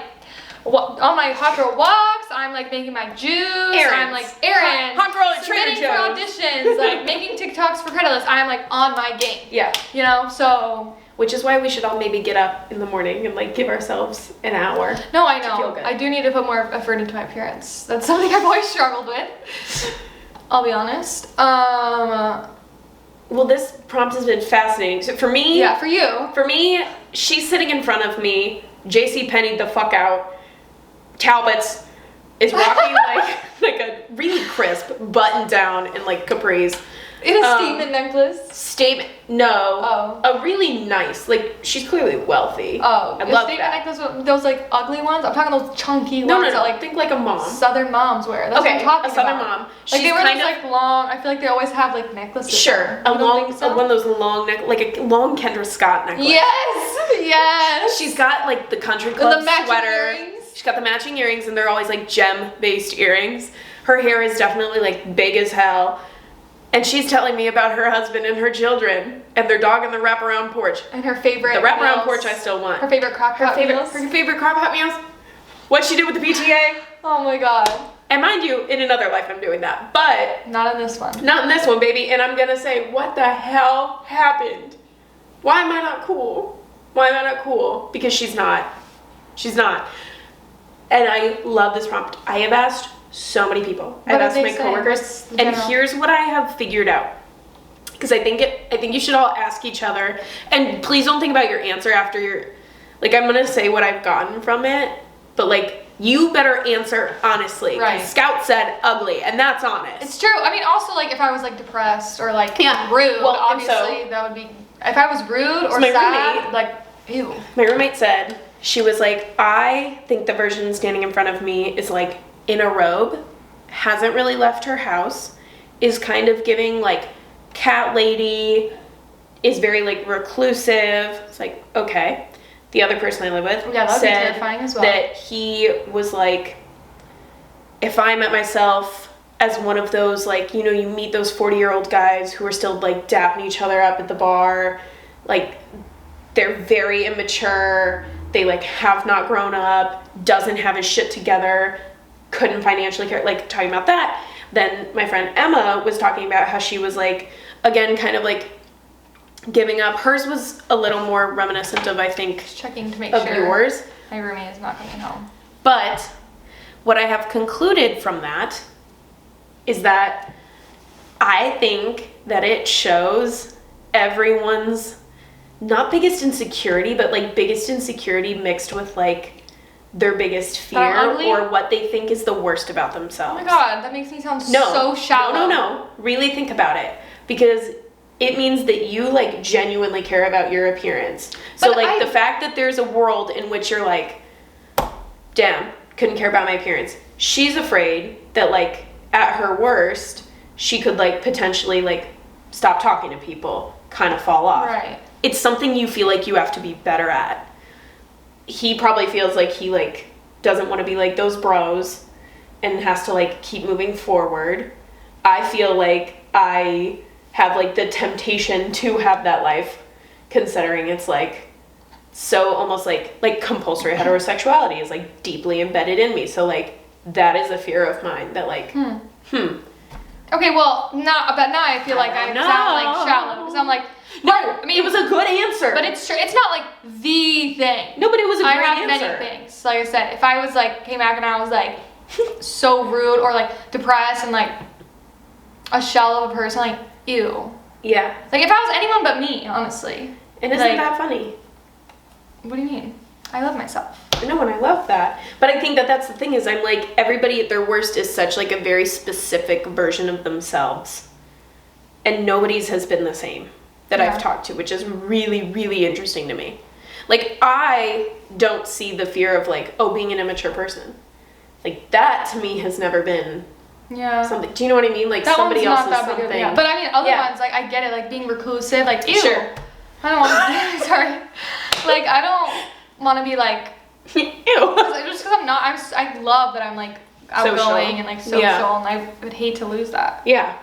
on my hot girl walks, I'm like making my juice, I'm like errands, hot girl at Trader submitting for auditions, like making TikToks for Credit I'm like on my game. Yeah. You know, so. Which is why we should all maybe get up in the morning and like give ourselves an hour. No, I know. I do need to put more effort into my appearance. That's something I've always struggled with. I'll be honest. Well, this prompt has been fascinating. So for me, yeah, for you. For me, she's sitting in front of me, JC Penney'd the fuck out, Talbot's is rocking like a really crisp button down and like capris. In a statement necklace? No. A really nice, like, she's clearly wealthy. Oh, I love statement that. necklace, those like ugly ones? I'm talking those chunky ones No, that like think like a mom. Southern moms wear. That's what I'm talking a Southern about. mom. Like they wear those like long, I feel like they always have like necklaces. Sure, one of those long like a long Kendra Scott necklace. Yes. She's got like the country club sweater. Earrings. She's got the matching earrings and they're always like gem-based earrings. Her hair is definitely like big as hell. And she's telling me about her husband and her children and their dog and the wraparound porch. And her favorite The wraparound meals. porch I still want. Her favorite crock pot meals. Her favorite crock pot meals. What she did with the PTA. Oh my god. And mind you, in another life I'm doing that. But not in this one. Not in this one, baby. And I'm gonna say, what the hell happened? Why am I not cool? Why am I not cool? Because she's not. She's not. And I love this prompt. I have asked so many people. I've asked my coworkers, and here's what I have figured out. Because I think you should all ask each other, and please don't think about your answer after you're, like, I'm gonna say what I've gotten from it, but like, you better answer honestly. Right. Scout said ugly, and that's honest. It's true. I mean, also like if I was like depressed or like rude, well, obviously that would be. If I was rude or sad, roommate, like ew. My roommate said, she was like, I think the version standing in front of me is like in a robe, hasn't really left her house, is kind of giving like cat lady, is very like reclusive. It's like, okay. The other person I live with said terrifying as well. that he was like, if I met myself as one of those, like, you know, you meet those 40-year-old guys who are still like dapping each other up at the bar, like they're very immature, they like have not grown up, doesn't have his shit together, couldn't financially care, like talking about that. Then my friend Emma was talking about how she was like, again, kind of like giving up. Hers was a little more reminiscent of, I think, just checking to make of sure yours. My roommate is not coming home. But what I have concluded from that is that I think that it shows everyone's not biggest insecurity, but like biggest insecurity mixed with like their biggest fear or what they think is the worst about themselves. Oh my god, that makes me sound so shallow. No. Really think about it. Because it means that you like genuinely care about your appearance. So but like the fact that there's a world in which you're like, damn, couldn't care about my appearance. She's afraid that like at her worst, she could like potentially like stop talking to people, kind of fall off. Right. It's something you feel like you have to be better at. He probably feels like he like doesn't want to be like those bros and has to like keep moving forward. I feel like I have like the temptation to have that life, considering it's like so almost like compulsory heterosexuality is like deeply embedded in me. So like that is a fear of mine that like Okay, well, now I feel like I sound like shallow because I'm like, no, I mean, it was a good answer. But it's true. It's not like the thing. No, but it was a great answer. I have many things. Like I said, if I was like, came back and I was like so rude or like depressed and like a shell of a person, like, ew. Yeah. Like if I was anyone but me, honestly. And isn't like, that funny? What do you mean? I love myself. No, and I love that. But I think that that's the thing is I'm like, everybody at their worst is such like a very specific version of themselves. And nobody's has been the same that I've talked to, which is really, really interesting to me. Like, I don't see the fear of like, oh, being an immature person. Like, that to me has never been something. Do you know what I mean? Like, that somebody else's something. But I mean, other ones, like, I get it, like being reclusive, like, ew. Sure. I don't want to, sorry. Like, I don't want to be like, ew. Just because I'm not, I love that I'm like outgoing and like social, and I would hate to lose that. Yeah.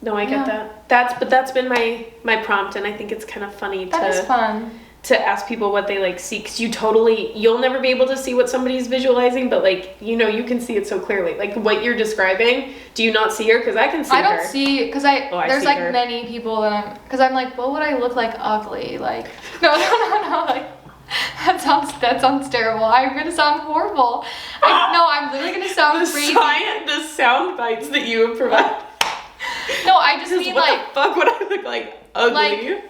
No, I get that. That's been my prompt, and I think it's kind of funny That is fun. to ask people what they like see, because you'll never be able to see what somebody's visualizing, but like, you know, you can see it so clearly. Like what you're describing, do you not see her? Because I can see her. I don't see, because there's see like her. many people that because I'm like, what would I look like ugly? Like, no, like, that sounds terrible. I'm gonna sound horrible. I'm literally gonna sound crazy. The sound bites that you have provided. No, I just mean what like, the fuck would I look like ugly? Like,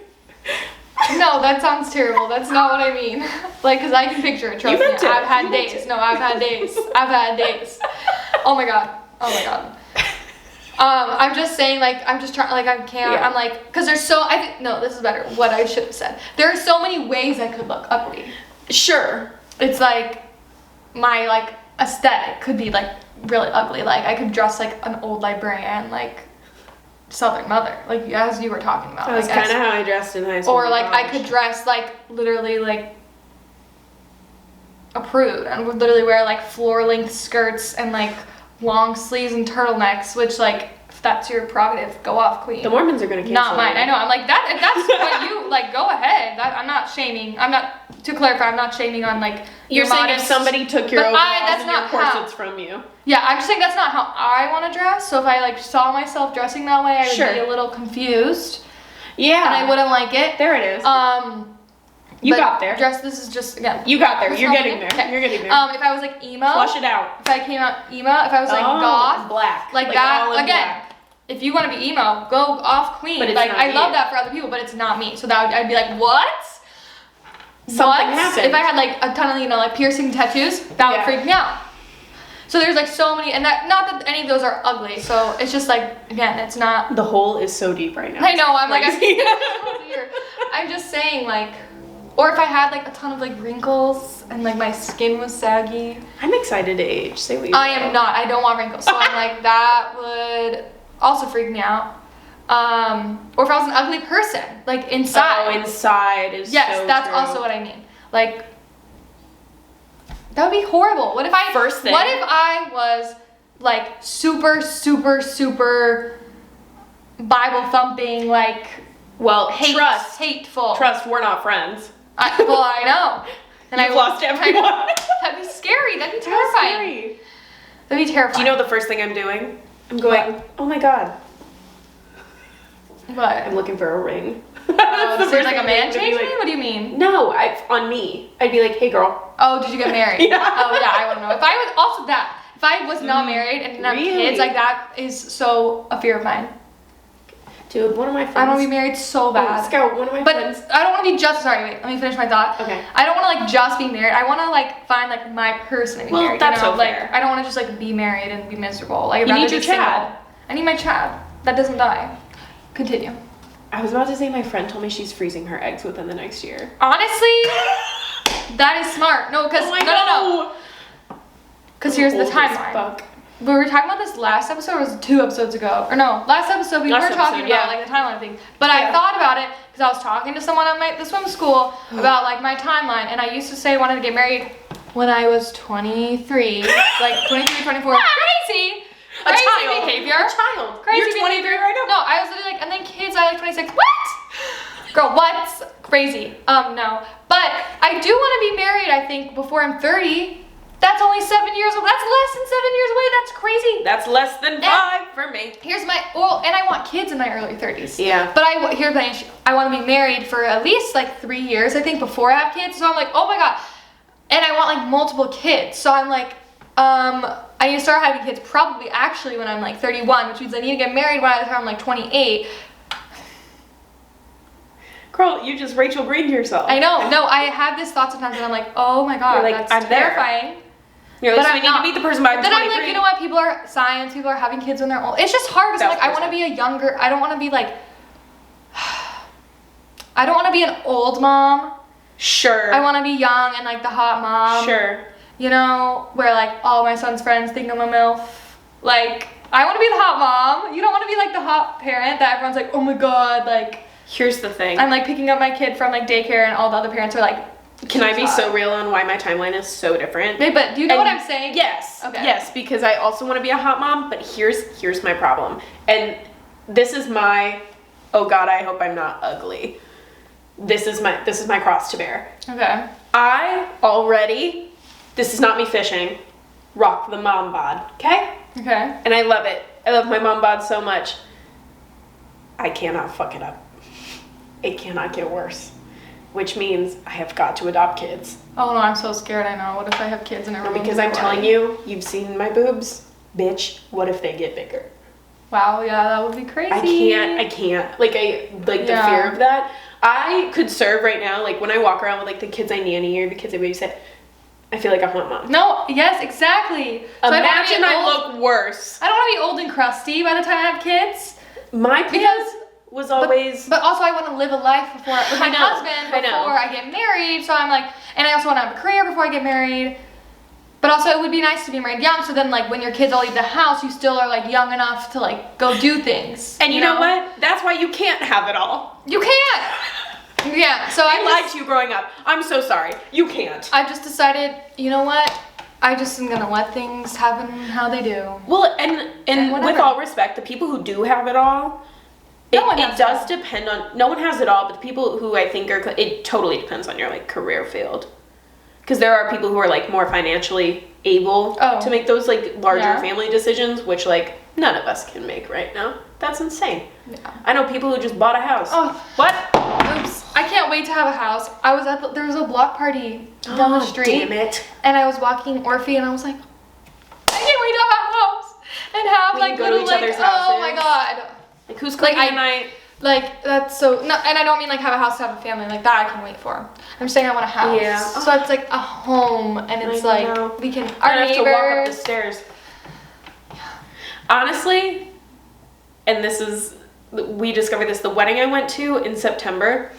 no, that sounds terrible. That's not what I mean. Like, because I can picture it. Trust me. I've had days. No, I've had days. I've had days. Oh my god. I'm just saying, like, I'm just trying, like, I can't. Yeah. I'm like, because there's no, this is better. What I should have said. There are so many ways I could look ugly. Sure. It's like my like aesthetic could be like really ugly. Like I could dress like an old librarian, like Southern Mother, like as you were talking about. That's like, kind of how I dressed in high school. Or like I could dress like literally like a prude and would literally wear like floor length skirts and like long sleeves and turtlenecks, which like if that's your prerogative, go off, queen. The Mormons are gonna cancel. Not mine. I know. I'm like that. If that's what you like, go ahead. I'm not shaming. I'm not. To clarify, I'm not shaming on like. You're saying modest, if somebody took your overalls that's and your not corsets from you. Yeah, I'm just saying that's not how I want to dress. So if I like saw myself dressing that way, I would be a little confused. Yeah. And I wouldn't like it. There it is. You got there. This is just again. You got there. You're getting there. Okay. You're getting there. If I was like emo. Flush it out. If I came out emo. If I was like goth. Black. Like that all in again. black. If you want to be emo, go off queen. But it's like not I love you. that for other people, but it's not me. So I'd be like, what? Something happened. If I had like a ton of like piercing tattoos, that would freak me out. So there's like so many, and that not that any of those are ugly. So it's just like again, it's not. The hole is so deep right now. I know. I'm like I'm just saying like, or if I had like a ton of like wrinkles and like my skin was saggy. I'm excited to age. Say what you I am not. I don't want wrinkles. So I'm like that would also freak me out. Or if I was an ugly person, like inside. Oh, inside is yes, so that's true. also what I mean. Like that would be horrible. What if I was like super Bible thumping, like hateful. Trust, we're not friends. I know. And I've lost everyone. That'd be scary. That'd be terrifying. That'd be terrifying. Do you know the first thing I'm doing? I'm going, oh my god. What? I'm looking for a ring. So like a man changed me? What do you mean? No, on me. I'd be like, hey girl. Oh, did you get married? Yeah. Oh yeah, I wouldn't know. If I was not married and didn't have kids, like that is so a fear of mine. Dude, one of my friends. I want to be married so bad. Scout, one of my friends. But I don't want to be just. Sorry, wait. Let me finish my thought. Okay. I don't want to like just be married. I want to like find like my person to be married. That's so like fair. I don't want to just like be married and be miserable. Like you need your Chad. I need my Chad. That doesn't die. Continue. I was about to say my friend told me she's freezing her eggs within the next year. Honestly, that is smart. No, because no. Because here's the timeline. Fuck. We were talking about this last episode, or was it 2 episodes ago? Or no, last episode we were talking about like the timeline thing. But I thought about it because I was talking to someone at the swim school about like my timeline, and I used to say I wanted to get married when I was 23, like 23, 24. Crazy. A Crazy child. behavior. A child. Crazy You're 23 behavior. right now. No, I was literally like, and then kids, I like 26. What? Girl, what's crazy? No. But I do want to be married, I think, before I'm 30. That's only 7 years away. That's less than 7 years away. That's crazy. That's less than 5 for me. And I want kids in my early 30s. Yeah. But here's my issue. I want to be married for at least like 3 years, I think, before I have kids. So I'm like, oh my God. And I want like multiple kids. So I'm like, I need to start having kids probably actually when I'm like 31, which means I need to get married by the time I'm like 28. Girl, you just Rachel Greened yourself. I know. No, I have this thought sometimes and I'm like, oh my God, You're like, that's I'm there. terrifying. You're like, But so I'm I need to meet the person by Then 23. I'm like, you know what? People are having kids when they're old. It's just hard because I'm like, I want to be a younger. I don't want to be like. I don't want to be an old mom. Sure. I want to be young and like the hot mom. Sure. You know, where like all my son's friends think I'm a MILF. Like, I want to be the hot mom. You don't want to be like the hot parent that everyone's like, oh my God, like. Here's the thing. I'm like picking up my kid from like daycare and all the other parents are like. Can I be so real on why my timeline is so different? Wait, but do you know what I'm saying? Yes. Okay. Yes, because I also want to be a hot mom, but here's my problem. And this is my, oh God, I hope I'm not ugly. this is my cross to bear. Okay. I already, this is not me fishing, rock the mom bod, okay? Okay. And I love it. I love my mom bod so much. I cannot fuck it up. It cannot get worse. Which means I have got to adopt kids. Oh no, I'm so scared. I know. What if I have kids and everyone? Because I'm telling you, you've seen my boobs, bitch. What if they get bigger? Wow, yeah, that would be crazy. I can't. Like the fear of that. I could serve right now. Like when I walk around with like the kids I nanny or the kids I babysit, I feel like I'm hot mom. No, yes, exactly. So Imagine I look worse. I don't want to be old and crusty by the time I have kids. My plan was always. But also I want to live a life with my husband before I get married. So I'm like, and I also want to have a career before I get married. But also it would be nice to be married young. So then like when your kids all leave the house, you still are like young enough to like go do things. And you know what? That's why you can't have it all. You can't. Yeah. So I lied to you growing up. I'm so sorry. You can't. I just decided, you know what? I just am gonna let things happen how they do. Well, and with all respect, the people who do have it all, it does depend on. No one has it all, but the people who I think are, it totally depends on your like career field. Because there are people who are like more financially able to make those like larger family decisions, which like none of us can make right now. That's insane. Yeah. I know people who just bought a house. Oh, what? Oops! I can't wait to have a house. I was at there was a block party down the street. Damn it! And I was walking Orphe, and I was like, I can't wait to have a house and have we like go little to each like other's houses. oh my god. Like who's cooking tonight? Like that's so no, and I don't mean like have a house to have a family like that. I can wait for. I'm saying I want a house. Yeah. So it's like a home, and it's like we can. Our I neighbors. have to walk up the stairs. Honestly, and this is we discovered this the wedding I went to in September.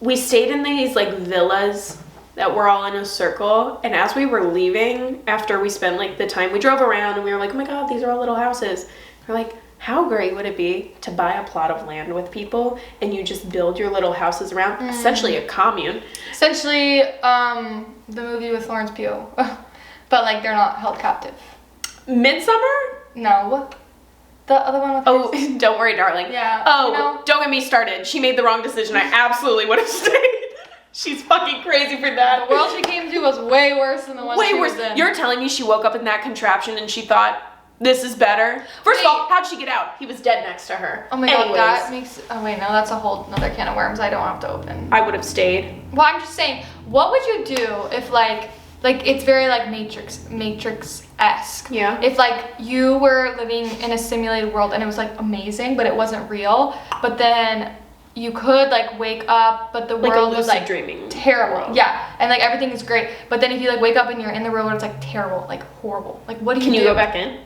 We stayed in these like villas that were all in a circle, and as we were leaving after we spent like the time we drove around and we were like, oh my god, these are all little houses. We're like, how great would it be to buy a plot of land with people and you just build your little houses around, essentially a commune. Essentially, the movie with Florence Pugh, but like they're not held captive. Midsummer? No, the other one with Don't worry, darling. Yeah. Oh, don't get me started. She made the wrong decision. I absolutely would have stayed. She's fucking crazy for that. The world she came to was way worse than the one she was in. You're telling me she woke up in that contraption and she thought, this is better? First of all, how'd she get out? He was dead next to her. Oh my god, that makes... Oh wait, no, that's a whole another can of worms I don't have to open. I would have stayed. Well, I'm just saying, what would you do if like it's very like Matrix-esque. Yeah. If like you were living in a simulated world and it was like amazing, but it wasn't real, but then you could like wake up, but the world was like dreaming terrible. World. Yeah, and like everything is great, but then if you like wake up and you're in the real world, it's like terrible, like horrible. Like what do you do? Can you go back in?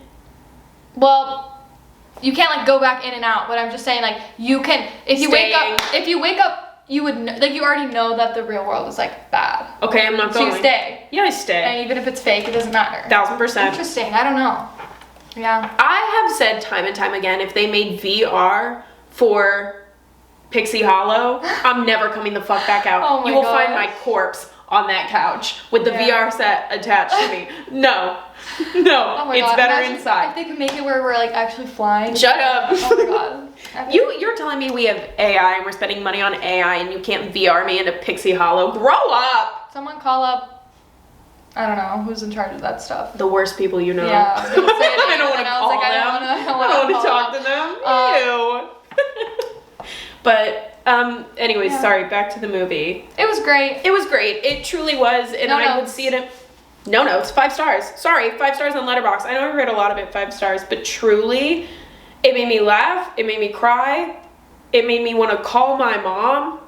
Well, you can't like go back in and out, but I'm just saying like you can if you wake up you would like you already know that the real world is like bad. Okay, I'm not going. So you stay. Yeah, I stay. And even if it's fake, it doesn't matter. 1000%. Interesting. I don't know. Yeah. I have said time and time again, if they made VR for Pixie Hollow, I'm never coming the fuck back out. Oh my you will gosh. find my corpse on that couch with the VR set attached to me. No. No. Oh my it's god. better Imagine inside. if they could make it where we're like actually flying. Shut up. Oh my god. You're telling me we have AI and we're spending money on AI and you can't VR me into Pixie Hollow? Grow up. Someone call up, I don't know, who's in charge of that stuff. The worst people you know. Yeah. I was gonna say I don't want to call them. I don't want to talk to them. Ew. But anyways, sorry, back to the movie. It was great. It was great. It truly was, and I would see it at no notes, 5 stars. Sorry, 5 stars on Letterboxd. I know I read a lot of it 5 stars, but truly, it made me laugh. It made me cry. It made me want to call my mom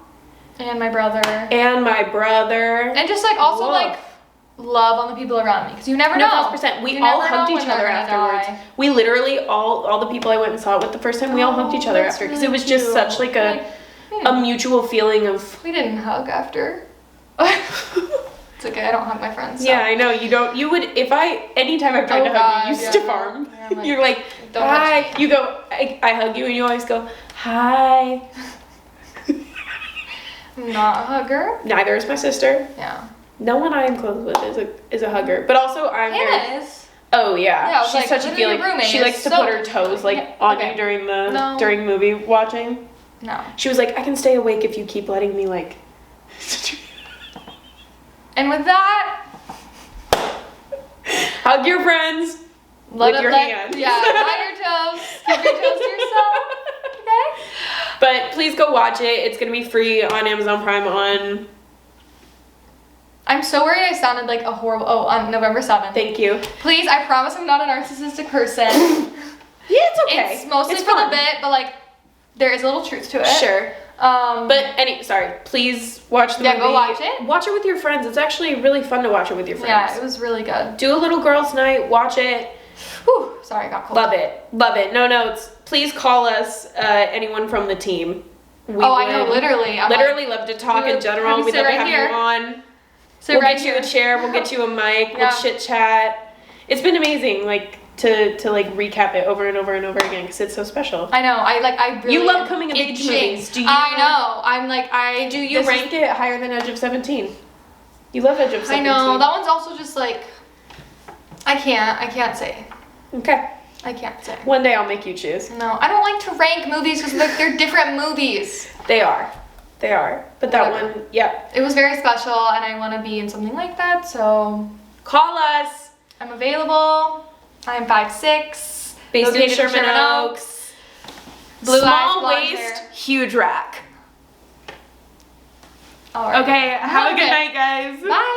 and my brother and just like also like love on the people around me because you never know. 1,000%. We all hugged each other afterwards. We literally all the people I went and saw it with the first time, we all hugged each other after because it was just such like a mutual feeling of. We didn't hug after. It's okay. I don't hug my friends. So. Yeah, I know you don't. You would anytime I tried to hug you, you stiff arm. Yeah, you're like hi. You go. I hug you and you always go hi. I'm not a hugger. Neither is my sister. Yeah. No one I am close with is a hugger, but also I'm Hannah is. Oh yeah, she's like, such a feeling. She likes to put her toes on you during movie watching. No. She was like, I can stay awake if you keep letting me, like... And with that... Hug your friends with your hands. Yeah, not your toes. Keep your toes to yourself. Okay? But please go watch it. It's going to be free on Amazon Prime on... I'm so worried I sounded like a horrible... Oh, on November 7th. Thank you. Please, I promise I'm not a narcissistic person. Yeah, it's okay. It's mostly for the bit, but like, there is a little truth to it. Sure. Please watch the movie. Yeah, go watch it. Watch it with your friends. It's actually really fun to watch it with your friends. Yeah, it was really good. Do a little girls' night. Watch it. Whew, sorry, I got cold. Love it. Love it. No notes. Please call us, anyone from the team. I know, literally. Love to talk in general. We'd love to have you on. So we'll get you a chair. We'll get you a mic. We'll chit chat. It's been amazing, like, to recap it over and over and over again because it's so special. I know. I really. You love coming of age movies. Do you? I know. I'm like Do you rank it higher than Edge of 17? You love Edge of 17. I know. That one's also just like. I can't say. Okay. I can't say. One day I'll make you choose. No, I don't like to rank movies because they're different movies. They are. But that one, yeah. It was very special, and I want to be in something like that. So call us. I'm available. I'm 5'6", based in Sherman Oaks. Blue small eyes, waist, hair. Huge rack. All right. Okay, have a good night, guys. Bye.